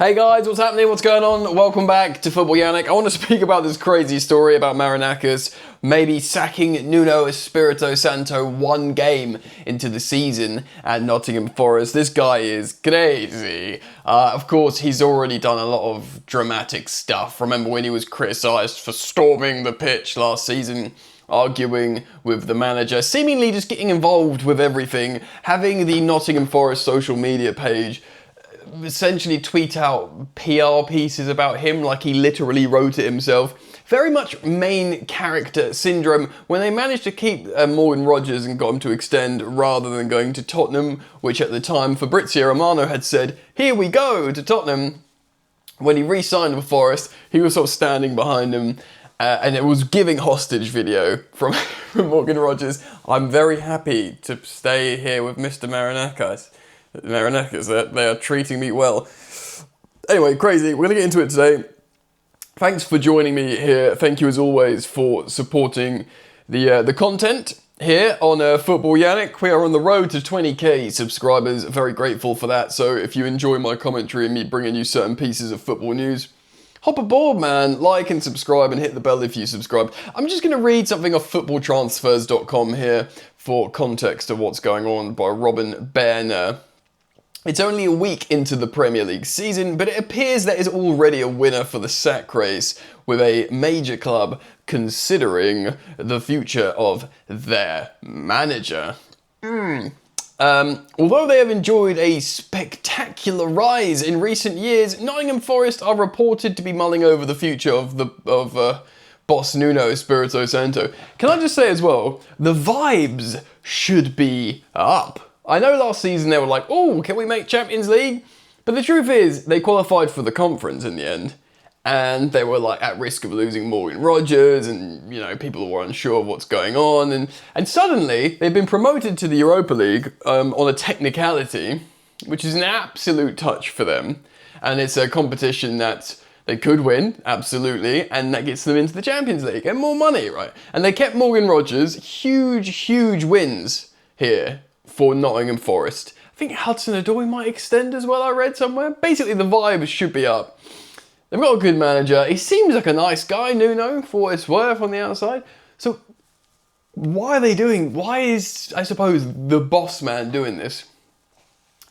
Hey guys, what's happening? What's going on? Welcome back to Football Yannick. I want to speak about this crazy story about Marinakis maybe sacking Nuno Espirito Santo one game into the season at Nottingham Forest. This guy is crazy. Of course, he's already done a lot of dramatic stuff. Remember when he was criticised for storming the pitch last season, arguing with the manager, seemingly just getting involved with everything, having the Nottingham Forest social media page essentially tweet out PR pieces about him like he literally wrote it himself. Very much main character syndrome when they managed to keep Morgan Rogers and got him to extend rather than going to Tottenham, which at the time Fabrizio Romano had said, here we go to Tottenham. When he re-signed with Forest, he was sort of standing behind him and it was giving hostage video from Morgan Rogers. I'm very happy to stay here with Mr. Marinakis. They are treating me well. Anyway, crazy. We're going to get into it today. Thanks for joining me here. Thank you as always for supporting the content here on Football Yannick. We are on the road to 20k subscribers. Very grateful for that. So if you enjoy my commentary and me bringing you certain pieces of football news, hop aboard, man. Like and subscribe and hit the bell if you subscribe. I'm just going to read something off footballtransfers.com here for context of what's going on by Robin Berner. It's only a week into the Premier League season, but it appears there is already a winner for the sack race, with a major club considering the future of their manager. Although they have enjoyed a spectacular rise in recent years, Nottingham Forest are reported to be mulling over the future of boss Nuno Espirito Santo. Can I just say as well, the vibes should be up. I know last season they were like, oh, can we make Champions League? But the truth is, they qualified for the conference in the end. And they were like at risk of losing Morgan Rogers and, you know, people were unsure of what's going on. And suddenly, they've been promoted to the Europa League on a technicality, which is an absolute touch for them. And it's a competition that they could win, absolutely, and that gets them into the Champions League and more money, right? And they kept Morgan Rogers, huge wins here for Nottingham Forest. I think Hudson-Odoi might extend as well, I read somewhere. Basically, the vibe should be up. They've got a good manager. He seems like a nice guy, Nuno, for what it's worth on the outside. So, why is, I suppose, the boss man doing this?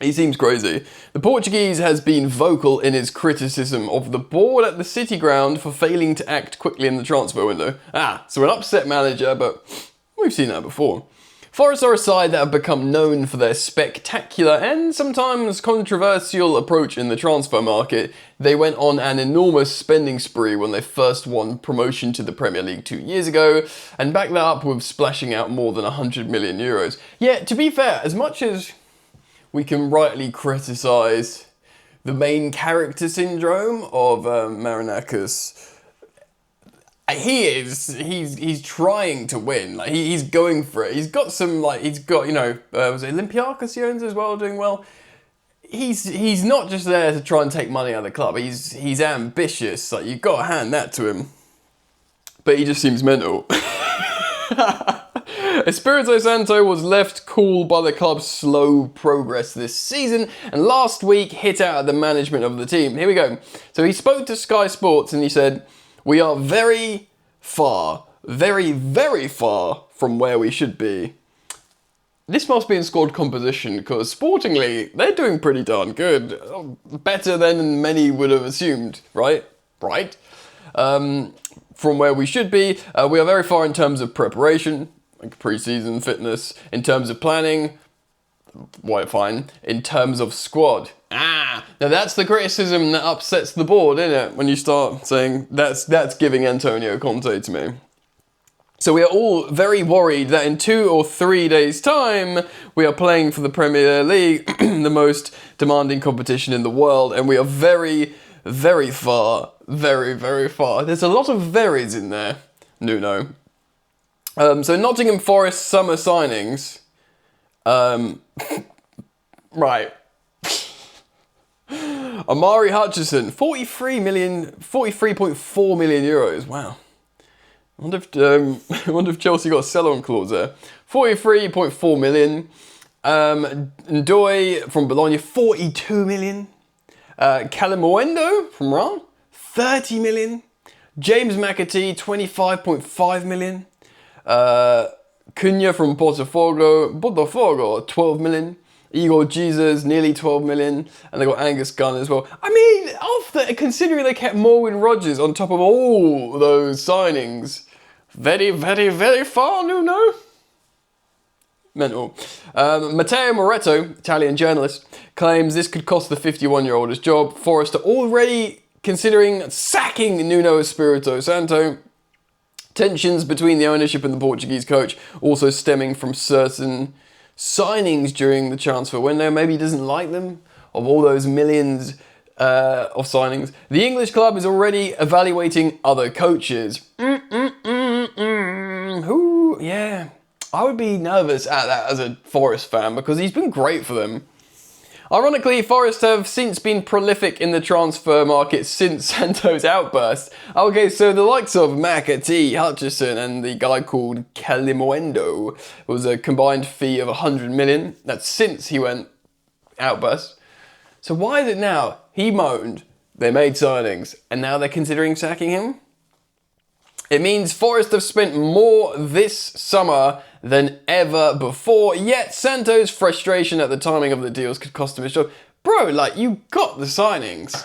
He seems crazy. The Portuguese has been vocal in his criticism of the board at the City Ground for failing to act quickly in the transfer window. So an upset manager, but we've seen that before. Forest are a side that have become known for their spectacular and sometimes controversial approach in the transfer market. They went on an enormous spending spree when they first won promotion to the Premier League 2 years ago, and backed that up with splashing out more than 100 million euros. Yeah, to be fair, as much as we can rightly criticise the main character syndrome of Marinakis, he's trying to win. Like he's going for it. He's got some you know, was it Olympiacos he owns as well, doing well. He's not just there to try and take money out of the club. He's ambitious. Like you've got to hand that to him. But he just seems mental. Espirito Santo was left cool by the club's slow progress this season, and last week hit out at the management of the team. Here we go. So he spoke to Sky Sports and he said, we are very far from where we should be. This must be in squad composition, because sportingly, they're doing pretty darn good. Better than many would have assumed, right? From where we should be, we are very far in terms of preparation, like pre-season fitness, in terms of planning, fine, in terms of squad. Now that's the criticism that upsets the board, isn't it? When you start saying that's giving Antonio Conte to me. So we are all very worried that in 2 or 3 days' time, we are playing for the Premier League, the most demanding competition in the world, and we are very far. There's a lot of verys in there, Nuno. So Nottingham Forest summer signings. Right. Amari Hutchison, 43.4 million euros. Wow. I wonder if Chelsea got a sell-on clause there. 43.4 million. Ndoye from Bologna, 42 million. Calamuendo from Ron, 30 million. James McAtee, 25.5 million. Cunha from Botafogo, 12 million. Igor Jesus, nearly 12 million. And they got Angus Gunn as well. I mean, considering they kept Morgan Rogers on top of all those signings, very, very, very far, Nuno. Mental. Matteo Moretto, Italian journalist, claims this could cost the 51-year-old his job. Forest are already considering sacking Nuno Espirito Santo. Tensions between the ownership and the Portuguese coach also stemming from certain signings during the transfer window. Maybe he doesn't like them, of all those millions of signings. The English club is already evaluating other coaches. Who? Yeah. I would be nervous at that as a Forest fan because he's been great for them. Ironically, Forest have since been prolific in the transfer market since Santo's outburst. Okay, so the likes of McAtee, Hutchison, and the guy called Calimuendo was a combined fee of 100 million. That's since he went outburst. So why is it now? He moaned, they made signings, and now they're considering sacking him? It means Forest have spent more this summer than ever before, yet Santo's frustration at the timing of the deals could cost him his job. Bro, like, you got the signings.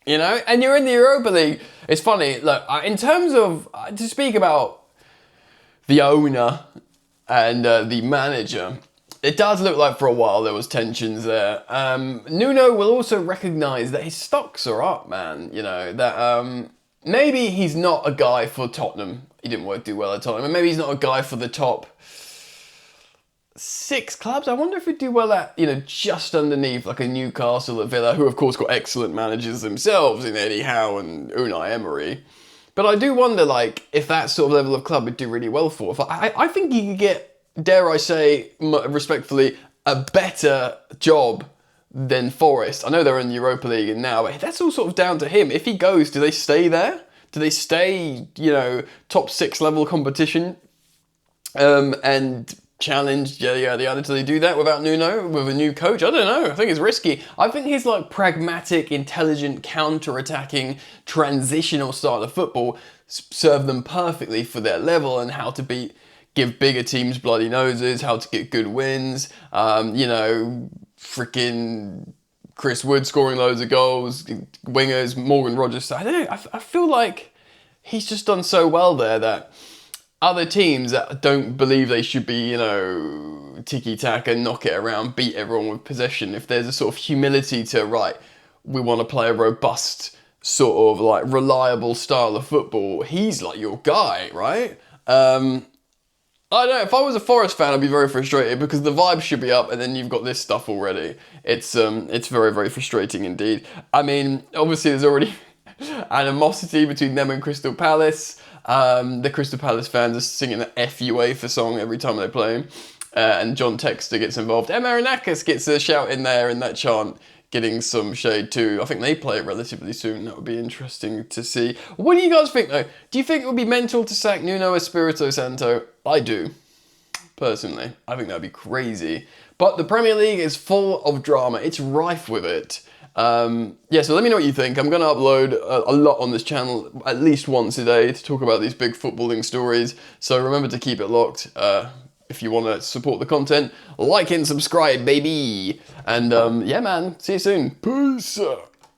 You know? And you're in the Europa League. It's funny, look, in terms of, to speak about the owner and the manager, it does look like for a while there was tensions there. Nuno will also recognise that his stocks are up, man. You know, that maybe he's not a guy for Tottenham. He didn't do well at Tottenham. And maybe he's not a guy for the top 6 clubs. I wonder if he'd do well at, you know, just underneath like a Newcastle, a Villa, who of course got excellent managers themselves in Eddie Howe and Unai Emery. But I do wonder, like, if that sort of level of club would do really well for. I think he could get, dare I say, respectfully, a better job than Forest. I know they're in the Europa League now, but that's all sort of down to him. If he goes, do they stay there? Do they stay, you know, top 6 level competition and challenge, yada, do they do that without Nuno, with a new coach? I don't know. I think it's risky. I think his, like, pragmatic, intelligent, counter-attacking, transitional style of football serve them perfectly for their level and how to give bigger teams bloody noses, how to get good wins, you know, freaking Chris Wood scoring loads of goals, wingers, Morgan Rogers. I don't know, I feel like he's just done so well there that other teams that don't believe they should be, you know, tiki-taka, knock it around, beat everyone with possession, if there's a sort of humility to, right, we want to play a robust, sort of like reliable style of football, he's like your guy, right? I don't know, if I was a Forest fan, I'd be very frustrated because the vibe should be up and then you've got this stuff already. It's very, very frustrating indeed. I mean, obviously there's already animosity between them and Crystal Palace. The Crystal Palace fans are singing the F-UEFA song every time they play. And John Textor gets involved. And Marinakis gets a shout in there in that chant, getting some shade too. I think they play it relatively soon. That would be interesting to see. What do you guys think though? Do you think it would be mental to sack Nuno Espirito Santo? I do. Personally. I think that would be crazy. But the Premier League is full of drama. It's rife with it. Yeah, so let me know what you think. I'm going to upload a lot on this channel at least once a day to talk about these big footballing stories. So remember to keep it locked. If you want to support the content, like and subscribe, baby. And yeah, man, see you soon. Peace.